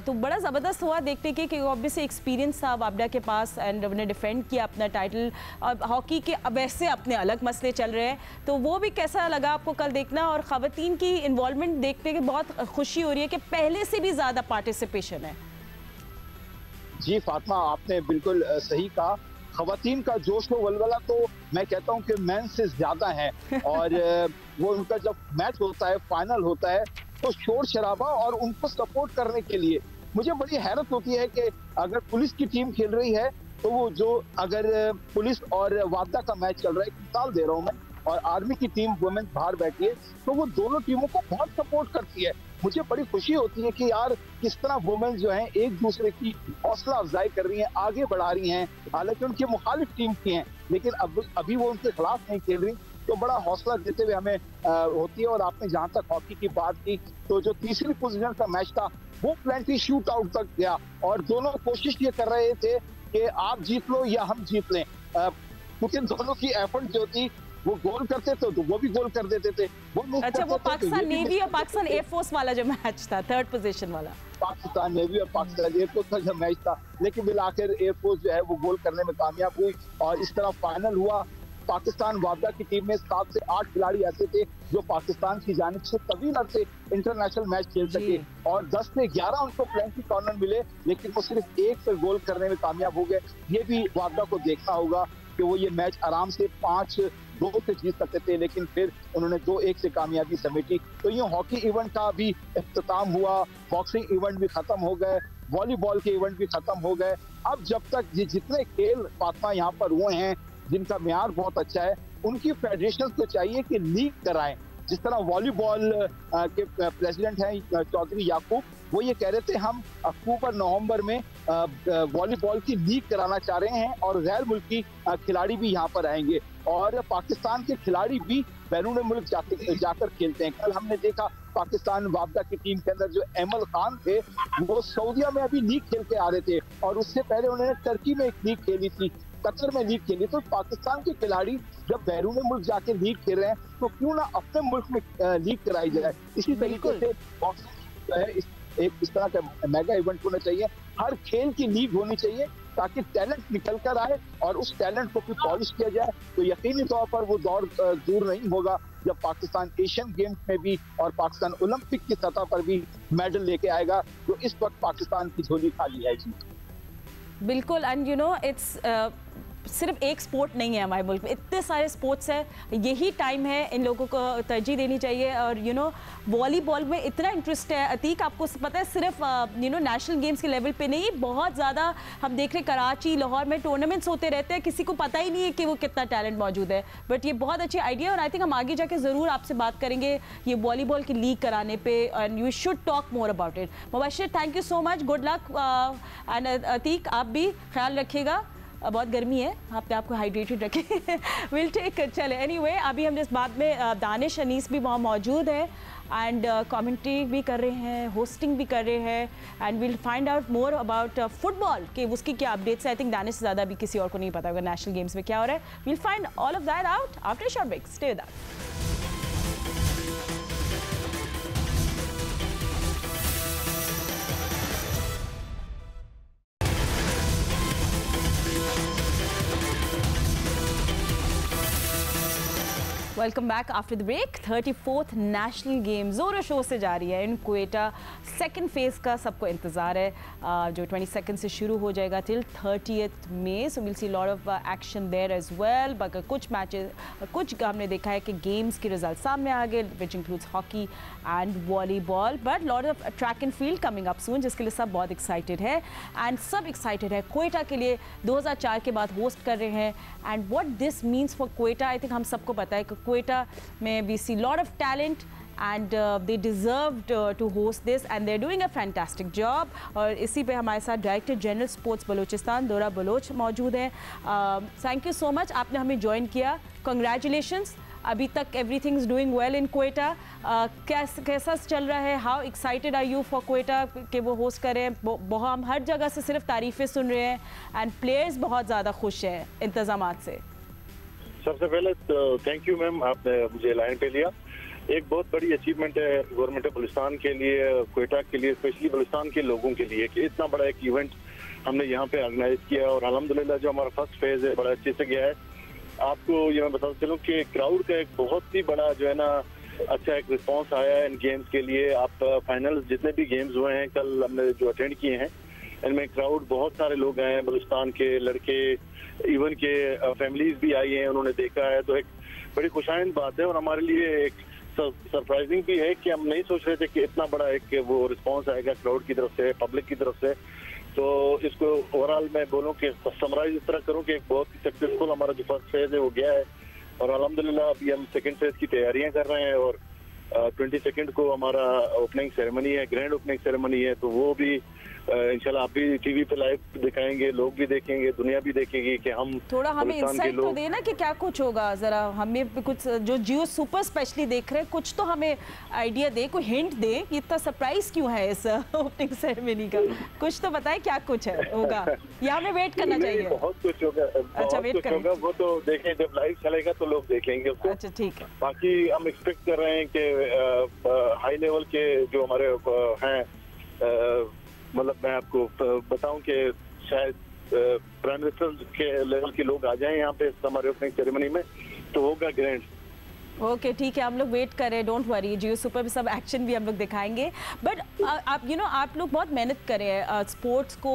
तो बड़ा ज़बरदस्त हुआ देखने के कि ऑब्वियसली एक्सपीरियंस था वापडा के पास, एंड उन्हें डिफेंड किया अपना टाइटल। और हॉकी के अब वैसे अपने अलग मसले चल रहे हैं, तो वो भी कैसा लगा आपको कल देखना? और ख़वातीन की इन्वॉल्वमेंट देखने के बहुत खुशी हो रही है कि पहले से भी ज़्यादा पार्टिसिपेशन है। जी फातिमा, आपने बिल्कुल सही कहा। ख़वातीन का जोश व वलवला तो मैं कहता हूँ कि मैन से ज़्यादा है, और वो उनका जब मैच होता है, फाइनल होता है, तो शोर शराबा, और उनको सपोर्ट करने के लिए मुझे बड़ी हैरत होती है कि अगर पुलिस की टीम खेल रही है तो वो जो, अगर पुलिस और वापदा का मैच चल रहा है, मिसाल दे रहा हूँ मैं, और आर्मी की टीम वुमेन बाहर बैठी है, तो वो दोनों टीमों को बहुत सपोर्ट करती है। मुझे बड़ी खुशी होती है कि यार किस तरह वुमेन जो हैं एक दूसरे की हौसला अफजाई कर रही हैं, आगे बढ़ा रही हैं। हालांकि उनकी मुखालिफ टीम की हैं, लेकिन अभी वो उनके खिलाफ नहीं खेल रही, तो बड़ा हौसला देते हुए हमें होती है। और आपने जहां तक हॉकी की बात की, तो जो तीसरी पोजीशन का मैच था वो प्लेंटी शूट आउट तक गया, और दोनों कोशिश ये कर रहे थे कि आप जीत लो या हम जीत लें, क्योंकि दोनों की एफर्ट जो थी वो गोल करते तो वो भी गोल कर देते थे। अच्छा, वो पाकिस्तान नेवी और पाकिस्तान एयरफोर्स वाला जो मैच था, 3rd पोजीशन वाला, पाकिस्तान नेवी और पाकिस्तान एयरफोर्स का जो मैच था, लेकिन बिलाखिर एयरफोर्स जो है वो गोल करने में कामयाब हुई, और इस तरह फाइनल हुआ। पाकिस्तान वापदा की टीम में 7 से 8 खिलाड़ी ऐसे थे जो पाकिस्तान की जानिब से तवील अरसे इंटरनेशनल मैच खेल सके, और 10 से 11 उनको प्लेंटी कॉर्नर मिले, लेकिन वो सिर्फ 1 पे गोल करने में कामयाब हो गए। ये भी वापदा को देखना होगा कि वो ये मैच आराम से 5-2 से जीत सकते थे, लेकिन फिर उन्होंने 2-1 से कामयाबी समेटी। तो ये हॉकी इवेंट का भी इख्तिताम हुआ, बॉक्सिंग इवेंट भी खत्म हो गए, वॉलीबॉल के इवेंट भी खत्म हो गए। अब जब तक ये जितने खेल फातिमा यहाँ पर हुए हैं जिनका म्यार बहुत अच्छा है, उनकी फेडरेशन को चाहिए कि लीग कराएं। जिस तरह वॉलीबॉल के प्रेसिडेंट हैं चौधरी याकूब, वो ये कह रहे थे हम अक्टूबर-नवंबर में वॉलीबॉल की लीग कराना चाह रहे हैं और गैर मुल्की खिलाड़ी भी यहाँ पर आएंगे और पाकिस्तान के खिलाड़ी भी बैरून मुल्क जाकर खेलते हैं। कल हमने देखा पाकिस्तान वापदा की टीम के अंदर जो एमल खान थे वो सऊदीया में अभी लीग खेल के आ रहे थे और उससे पहले उन्होंने टर्की में एक लीग खेली थी, कतर में लीग खेली। तो पाकिस्तान के खिलाड़ी जब बैरून मुल्क जाके लीग खेल रहे हैं तो क्यों ना अपने मुल्क में लीग कराई जाए। इसी तरीके से बॉक्सिंग जो है इस तरह का मेगा इवेंट होना चाहिए, हर खेल की लीग होनी चाहिए ताकि टैलेंट निकल कर आए और उस टैलेंट को फिर पॉलिश किया जाए। तो यकीनी तौर पर वो दौर दूर नहीं होगा जब पाकिस्तान एशियन गेम्स में भी और पाकिस्तान ओलंपिक की सतह पर भी मेडल लेके आएगा। तो इस वक्त पाकिस्तान की झोली खाली है जी। बिल्कुल, एंड यू नो इट्स सिर्फ एक स्पोर्ट नहीं है हमारे मुल्क में, इतने सारे स्पोर्ट्स हैं, यही टाइम है इन लोगों को तरजीह देनी चाहिए। और यू नो वॉलीबॉल में इतना इंटरेस्ट है अतीक, आपको पता है सिर्फ यू नो नेशनल गेम्स के लेवल पे नहीं, बहुत ज़्यादा हम देख रहे हैं कराची लाहौर में टूर्नामेंट्स होते रहते हैं, किसी को पता ही नहीं है कि वो कितना टैलेंट मौजूद है। बट ये बहुत अच्छी आइडिया और आई थिंक हम आगे जाके ज़रूर आपसे बात करेंगे ये वॉलीबॉल की लीग कराने पे and you should talk more about it. Mubashir, thank you so much, good luck and Atiq आप भी ख्याल रखिएगा, बहुत गर्मी है, अपने आप को हाइड्रेटेड रखें। विल टेक चले एनीवे, अभी हम जिस बात में दानिश अनीस भी वहाँ मौजूद है एंड कमेंट्री भी कर रहे हैं, होस्टिंग भी कर रहे हैं and will find out more about football के उसकी क्या अपडेट्स है। आई थिंक दानिश से ज़्यादा भी किसी और को नहीं पता होगा नेशनल गेम्स में क्या हो रहा है। Will find all of that out after short break, stay with us. Welcome back after the break. 34th national game जोरों शोर से जारी है इन क्वेटा। सेकंड फेज़ का सबको इंतज़ार है जो 22 से शुरू हो जाएगा टिल 30th मई। So will see lot of action there as well. बाकी कुछ मैचेस, कुछ हमने देखा है कि गेम्स के रिजल्ट सामने आ गए which includes hockey and volleyball, but lot of track and field coming up सून जिसके लिए सब बहुत एक्साइटेड है एंड सब एक्साइटेड है क्वेटा के लिए 2004 के बाद होस्ट कर रहे हैं and what this means for Quetta. I think हम सबको पता है कि क्वेटा में we see lot of talent and they deserved to host this and they're doing a fantastic job। और इसी पे हमारे साथ डायरेक्टर जनरल स्पोर्ट्स बलूचिस्तान दोरा बलोच मौजूद हैं। थैंक यू सो मच, आपने हमें ज्वाइन किया, कंग्रेचुलेशंस। अभी तक everything is doing well in Quetta, कैसा चल रहा है? How excited are you for Quetta कि वो होस्ट करें? हम हर जगह से सिर्फ तारीफ़ें सुन रहे हैं एंड प्लेयर्स बहुत ज़्यादा खुश हैं इंतजामात से। सबसे पहले तो थैंक यू मैम, आपने मुझे लाइन पे लिया। एक बहुत बड़ी अचीवमेंट है गवर्नमेंट बलूचिस्तान के लिए, क्वेटा के लिए, स्पेशली बलूचिस्तान के लोगों के लिए कि इतना बड़ा एक इवेंट हमने यहाँ पे ऑर्गेनाइज किया और अल्हम्दुलिल्लाह जो हमारा फर्स्ट फेज है बड़ा अच्छे से गया है। आपको ये मैं बताता चलूँ कि क्राउड का एक बहुत ही बड़ा जो है ना अच्छा एक रिस्पांस आया है इन गेम्स के लिए। आप फाइनल्स जितने भी गेम्स हुए हैं कल हमने जो अटेंड किए हैं इनमें क्राउड बहुत सारे लोग आए हैं, बलूचिस्तान के लड़के, इवन के फैमिलीज भी आई हैं, उन्होंने देखा है। तो एक बड़ी खुशाइंद बात है और हमारे लिए एक सरप्राइजिंग भी है कि हम नहीं सोच रहे थे कि इतना बड़ा एक वो रिस्पांस आएगा क्राउड की तरफ से, पब्लिक की तरफ से। तो इसको ओवरऑल मैं बोलूं कि समराइज इस तरह करूं कि एक बहुत ही सक्सेसफुल हमारा जो फर्स्ट फेज है वो गया है और अल्हम्दुलिल्लाह अभी हम सेकंड फेज की तैयारियां कर रहे हैं और 22 को हमारा ओपनिंग सेरेमनी है, ग्रैंड ओपनिंग सेरेमनी है। तो वो भी इंशाल्लाह आप भी टीवी पे लाइव दिखाएंगे, लोग भी देखेंगे, दुनिया भी देखेगी कि हम थोड़ा हमें इंसाइट तो देना कि क्या कुछ होगा, जरा हमें कुछ जो जियो सुपर स्पेशली देख रहे हैं कुछ तो हमें आइडिया दे, कोई हिंट दे कि इतना सरप्राइज क्यों है इस ओपनिंग सेरेमनी का, कुछ तो बताएं क्या कुछ है होगा या हमें वेट करना चाहिए? बहुत कुछ होगा। अच्छा, वेट करेंगे, वो तो देखें जब लाइव चलेगा तो लोग देखेंगे उसको। अच्छा ठीक है। बाकी हम एक्सपेक्ट कर रहे हैं कि हाई लेवल के जो हमारे हैं, मतलब मैं आपको बताऊं कि शायद प्राइम मिनिस्टर के लेवल के लोग आ जाएं यहाँ पे हमारे ओपनिंग सेरेमनी में, तो होगा ग्रैंड। ओके ठीक है, हम लोग वेट कर रहे हैं, डोंट वरी, जियो सुपर पे सब एक्शन भी हम लोग दिखाएंगे। बट आप आप लोग बहुत मेहनत कर रहे हैं स्पोर्ट्स को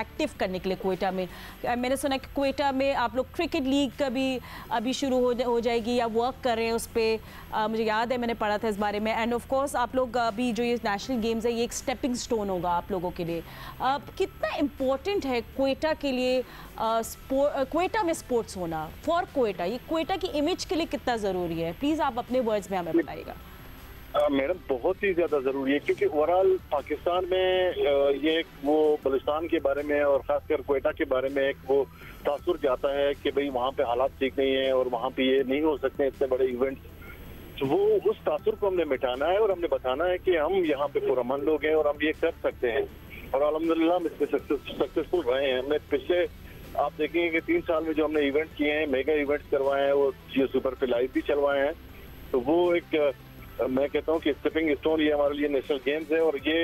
एक्टिव करने के लिए क्वेटा में। मैंने सुना कि क्वेटा में आप लोग क्रिकेट लीग का भी अभी शुरू हो जाएगी या वर्क कर रहे हैं उस पर, मुझे याद है मैंने पढ़ा था इस बारे में। एंड ऑफ कोर्स आप लोग अभी जो ये नेशनल गेम्स है ये एक स्टेपिंग स्टोन होगा आप लोगों के लिए। कितना इम्पोर्टेंट है क्वेटा के लिए क्वेटा में स्पोर्ट्स होना फॉर क्वेटा, ये क्वेटा की इमेज के लिए कितना ज़रूरी है? प्लीज़ आप अपने वर्ड्स में हमें बताइएगा। मैडम बहुत ही ज्यादा जरूरी है, क्योंकि ओवरऑल पाकिस्तान में ये एक वो बलूचिस्तान के बारे में और खासकर क्वेटा के बारे में एक वो तासुर जाता है कि भाई वहाँ पे हालात ठीक नहीं है और वहाँ पे ये नहीं हो सकते इतने बड़े इवेंट्स। तो वो उस तासुर को हमने मिटाना है और हमने बताना है कि हम यहाँ पे पुरअमन लोग हैं और हम ये कर सकते हैं, और अल्हम्दुलिल्लाह हम इसमें सक्सेसफुल रहे हैं। हमने पिछले आप देखेंगे कि 3 साल में जो हमने इवेंट किए हैं, मेगा इवेंट्स करवाए हैं, वो जियो सुपर पे लाइव भी चलवाए हैं, तो वो एक मैं कहता हूँ कि स्टेपिंग स्टोन ये हमारे लिए नेशनल गेम्स है। और ये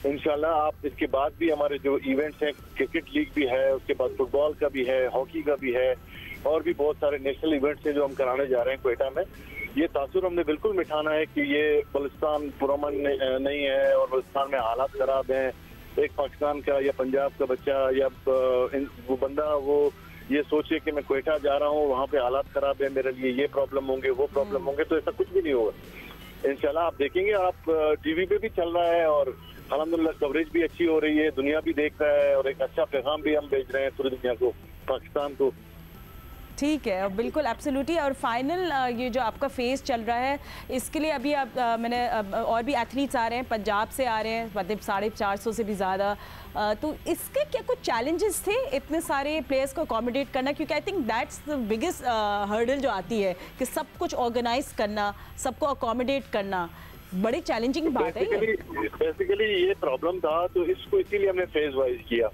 इंशाल्लाह आप इसके बाद भी हमारे जो इवेंट्स हैं, क्रिकेट लीग भी है, उसके बाद फुटबॉल का भी है, हॉकी का भी है, और भी बहुत सारे नेशनल इवेंट्स हैं जो हम कराने जा रहे हैं क्वेटा में। ये तासुर हमने बिल्कुल मिटाना है कि ये बलूचिस्तान पुरअमन नहीं है और बलूचिस्तान में हालात खराब हैं। एक पाकिस्तान का या पंजाब का बच्चा या वो बंदा वो ये सोचे कि मैं क्वेटा जा रहा हूँ, वहाँ पे हालात खराब है, मेरे लिए ये प्रॉब्लम होंगे, वो प्रॉब्लम होंगे, तो ऐसा कुछ भी नहीं होगा इंशाल्लाह। आप देखेंगे, आप टीवी पे भी चल रहा है और अल्हम्दुलिल्लाह कवरेज भी अच्छी हो रही है, दुनिया भी देख रहा है और एक अच्छा पैगाम भी हम भेज रहे हैं पूरी दुनिया को, पाकिस्तान को। ठीक है, बिल्कुल एब्सोल्युटली। और फाइनल ये जो आपका फेज चल रहा है, इसके लिए अभी आप मैंने और भी एथलीट्स आ रहे हैं, पंजाब से आ रहे हैं, मतलब 450 से भी ज़्यादा, तो इसके क्या कुछ चैलेंजेस थे इतने सारे प्लेयर्स को अकोमोडेट करना? क्योंकि I think that's the biggest hurdle जो आती है कि सब कुछ ऑर्गेनाइज करना, सबको अकोमोडेट करना, बड़ी चैलेंजिंग बात है। बेसिकली ये प्रॉब्लम था, तो इसको इसीलिए हमने फेज वाइज किया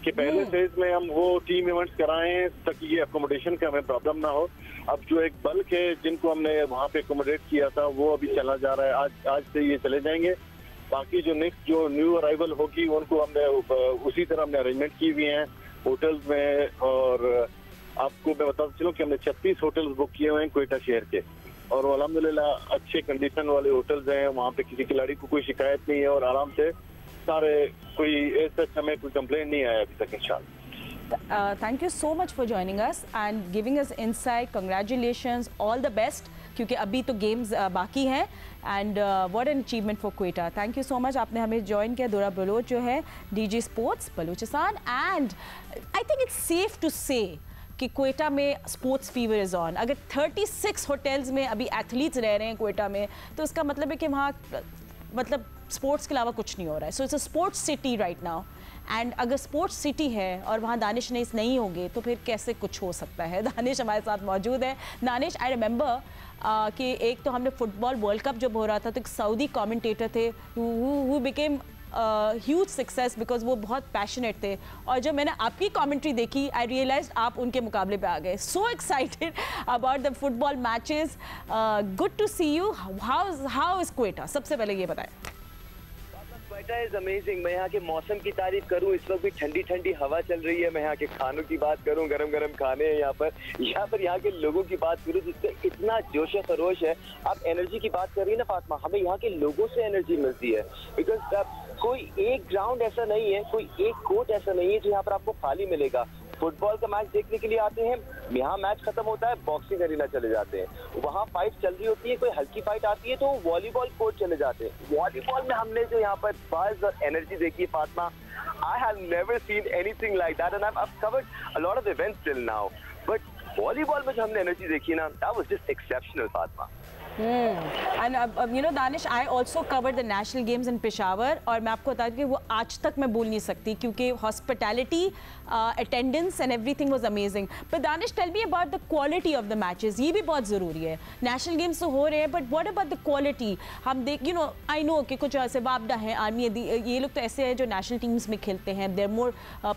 कि पहले फेज में हम वो टीम इवेंट्स कराएं ताकि ये अकोमोडेशन का हमें प्रॉब्लम ना हो। अब जो एक बल्क है जिनको हमने वहाँ पे अकोमोडेट किया था वो अभी चला जा रहा है, आज से ये चले जाएंगे। बाकी जो नेक्स्ट जो न्यू अराइवल होगी उनको हमने उसी तरह हमने अरेंजमेंट की हुई हैं होटल्स में। और आपको मैं बताता चलूँ कि हमने 36 होटल्स बुक किए हुए हैं क्वेटा शहर के, और वो अल्हम्दुलिल्लाह अच्छे कंडीशन वाले होटल्स हैं। वहाँ पे किसी खिलाड़ी को कोई शिकायत नहीं है और आराम से सारे कोई ऐसा हमें कोई कंप्लेंट नहीं आया अभी तक इंशाल्लाह। Thank you so much for joining us and giving us insight. Congratulations, all the best, क्योंकि अभी तो गेम्स बाकी हैं and what an achievement for Quetta. Thank you so much, आपने हमें ज्वाइन किया। दुरा बलोच जो है DG sports Balochistan, and I think it's safe to say कि क्वेटा में स्पोर्ट्स फीवर इज़ ऑन। अगर 36 होटल्स में अभी एथलीट्स रह रहे हैं क्वेटा में, तो इसका मतलब है कि वहाँ मतलब स्पोर्ट्स के अलावा कुछ नहीं हो रहा है। So it's a sports city right now, and अगर स्पोर्ट्स सिटी है और वहाँ दानिश नईस नहीं होंगे तो फिर कैसे कुछ हो सकता है। दानिश हमारे साथ मौजूद है। दानिश, आई रिमेंबर कि एक तो हमने फुटबॉल वर्ल्ड कप जब हो रहा था तो एक सऊदी कमेंटेटर थे who became huge success because वो बहुत पैशनेट थे, और जब मैंने आपकी कमेंट्री देखी आई रियलाइज आप उनके मुकाबले पे आ गए। So excited about the football matches, good to see you. How is Quetta? सबसे पहले ये बताएं। Quetta is amazing. मैं यहाँ के मौसम की तारीफ करूँ, इस वक्त भी ठंडी ठंडी हवा चल रही है। मैं यहाँ के खानों की बात करूँ, गरम गरम खाने हैं यहाँ पर यहाँ के लोगों की बात करूँ जिससे इतना जोश खरोश है। आप एनर्जी की बात कर रही है ना फातिमा, हमें यहाँ के लोगों से एनर्जी मिलती है। बिकॉज कोई एक ग्राउंड ऐसा नहीं है, कोई एक कोर्ट ऐसा नहीं है जो यहाँ पर आपको खाली मिलेगा। फुटबॉल का मैच देखने के लिए आते हैं, यहाँ मैच खत्म होता है बॉक्सिंग अरीना चले जाते हैं, वहाँ फाइट चल रही होती है, कोई हल्की फाइट आती है तो वॉलीबॉल कोर्ट चले जाते हैं। वॉलीबॉल में हमने जो यहाँ पर बज़ और एनर्जी देखी है Fatima, I have never seen anything like that and I've covered a lot of events till now, but volleyball में जो हमने एनर्जी देखी ना, that was just exceptional Fatima. And you know Danish, I also covered the national games in Peshawar, और मैं आपको बता दूं कि वो आज तक मैं भूल नहीं सकती क्योंकि hospitality, attendance and everything was amazing. But Danish, tell me about the quality of the matches. ये भी बहुत ज़रूरी है। National games तो हो रहे हैं, but what about the quality? हम देख, you know, I know कि कुछ ऐसे वापडा हैं, आर्मी, ये लोग तो ऐसे हैं जो national teams में खेलते हैं, they're more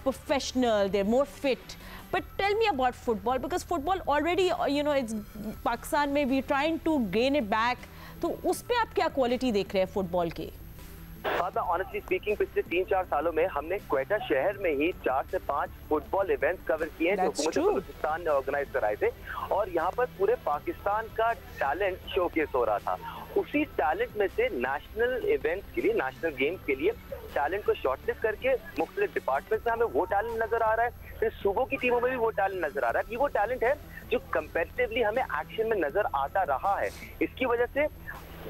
professional, they're more fit. But tell me about football, because football already, you know, it's Pakistan में we trying to gain it back. तो उस पे आप क्या क्वालिटी देख रहे हैं फुटबॉल की? ऑनेस्टली स्पीकिंग पिछले 3-4 सालों में हमने क्वेटा शहर में ही 4 से 5 फुटबॉल इवेंट्स कवर किए हैं जो हुकूमत बलूचिस्तान ने ऑर्गेनाइज कराए थे, और यहाँ पर पूरे पाकिस्तान का टैलेंट शोकेस हो रहा था। उसी टैलेंट में से नेशनल इवेंट्स के लिए, नेशनल गेम्स के लिए टैलेंट को शॉर्टलिस्ट करके मुख्तलिफ डिपार्टमेंट्स में हमें वो टैलेंट नजर आ रहा है, फिर सूबों की टीमों में भी वो टैलेंट नजर आ रहा है। ये वो टैलेंट है जो कंपैरेटिवली हमें एक्शन में नजर आता रहा है। इसकी वजह से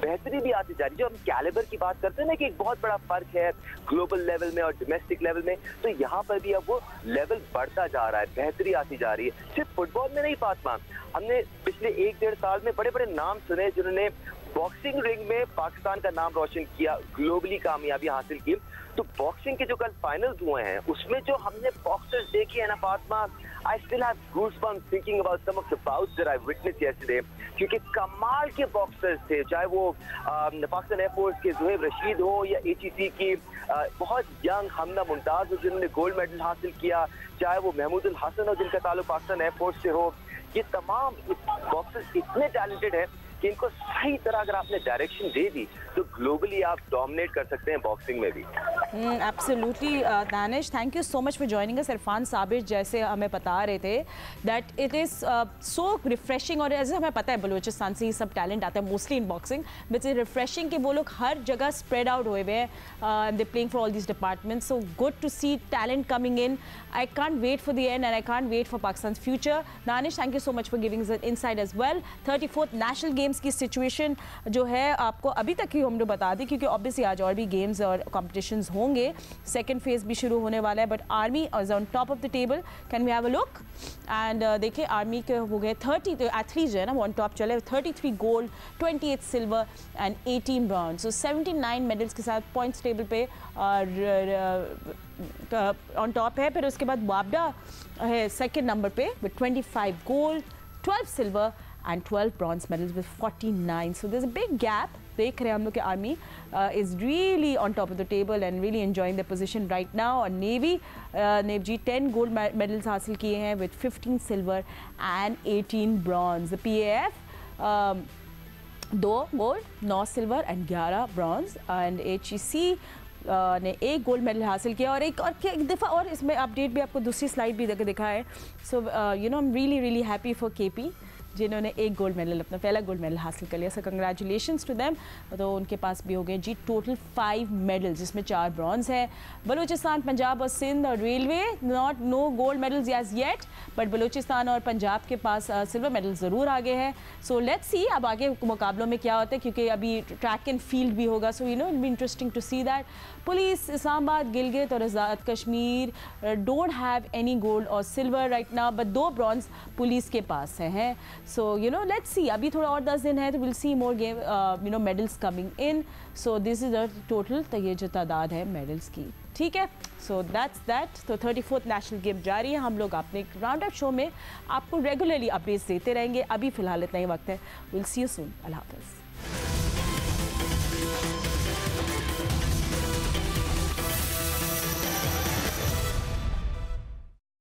बेहतरी भी आती जा रही है। जो हम कैलिबर की बात करते हैं ना कि एक बहुत बड़ा फर्क है ग्लोबल लेवल में और डोमेस्टिक लेवल में, तो यहाँ पर भी अब वो लेवल बढ़ता जा रहा है, बेहतरी आती जा रही है। सिर्फ फुटबॉल में नहीं फातिमा, हमने पिछले 1-1.5 साल में बड़े बड़े नाम सुने जिन्होंने बॉक्सिंग रिंग में पाकिस्तान का नाम रोशन किया, ग्लोबली कामयाबी हासिल की। तो बॉक्सिंग के जो कल फाइनल्स हुए हैं उसमें जो हमने बॉक्सर्स देखे हैं ना Fatima, I still have goosebumps thinking about some of the bouts that I witnessed yesterday, क्योंकि कमाल के बॉक्सर्स थे, चाहे वो पाकिस्तान एयरफोर्स के ज़ुहैब रशीद हो या HEC की बहुत यंग हमना मुमताज हो जिन्होंने गोल्ड मेडल हासिल किया, चाहे वो महमूद उल हसन हो जिनका ताल्लुक पाकिस्तान एयरफोर्स से हो। ये तमाम बॉक्सर्स इतने टैलेंटेड हैं कि इनको सही तरह अगर आपने डायरेक्शन दे दी तो ग्लोबली आप डोमिनेट कर सकते हैं बॉक्सिंग में भी। Absolutely Danish, thank you so much for joining अस। इरफान साबिर जैसे हमें बता रहे थे that it is so refreshing, और ऐसे हमें पता है बलूचिस्तान से ही सब टैलेंट आता है mostly in boxing, but it's refreshing कि वो लोग हर जगह स्प्रेड आउट हुए हुए हैं, they playing for all these departments, so good to see talent coming in. I can't wait for the end and I can't wait for Pakistan future. Danish, thank you so much for giving insight as well. 34th national games की situation जो है आपको अभी तक ही हमने बता दी, क्योंकि obviously आज और भी गेम्स और कॉम्पिटिशन्स होंगे, सेकेंड फेज भी शुरू होने वाला है, but army is on top of the table. Can we have a look? And देखिए आर्मी के हो गए 30 एथलीट जो है ना वो ऑन टॉप चले, 33 gold, 28 silver and 18 bronze, so 79 medals के साथ पॉइंट्स टेबल पे ऑन टॉप है। फिर उसके बाद वापडा है सेकेंड नंबर पे with 25 gold, 12 silver and 12 bronze medals with 49. So there's a big gap. देख रहे हैं हम लोग कि army is really on top of the table and really enjoying the position right now. और नेवी जी 10 गोल्ड मेडल्स हासिल किए हैं with 15 silver and 18 bronze. PAF 2 gold, 9 silver and 11 bronze, and HEC ने 1 गोल्ड मेडल हासिल किया। और एक दफ़ा और इसमें अपडेट भी आपको दूसरी स्लाइड भी दिखा है। सो you no I am really happy for KP जिन्होंने 1 गोल्ड मेडल, अपना पहला गोल्ड मेडल हासिल कर लिया। So congratulations to them. तो उनके पास भी हो गए जी टोटल 5 मेडल्स, जिसमें 4 ब्रॉन्ज है। बलूचिस्तान, पंजाब और सिंध और railway no gold medals as yet, but Balochistan और पंजाब के पास सिल्वर मेडल ज़रूर आगे है। सो लेट्स सी अब आगे मुकाबलों में क्या होता है, क्योंकि अभी ट्रैक एंड फील्ड भी होगा, so you know it be interesting to see that. Police, Islamabad, Gilgit और Azad Kashmir don't have any gold और silver right now, but 2 bronze police के पास हैं। So you know let's see, अभी थोड़ा और 10 दिन है तो will see more game you know medals coming in. So this is the total, तो ये जो तादाद है मेडल्स की, ठीक है। So that's that. तो 34th नेशनल गेम जारी है। हम लोग अपने राउंड अप शो में आपको रेगुलरली अपडेट्स देते रहेंगे। अभी फिलहाल इतना ही वक्त है। Will see you soon. अल्लाह हाफ़िज़।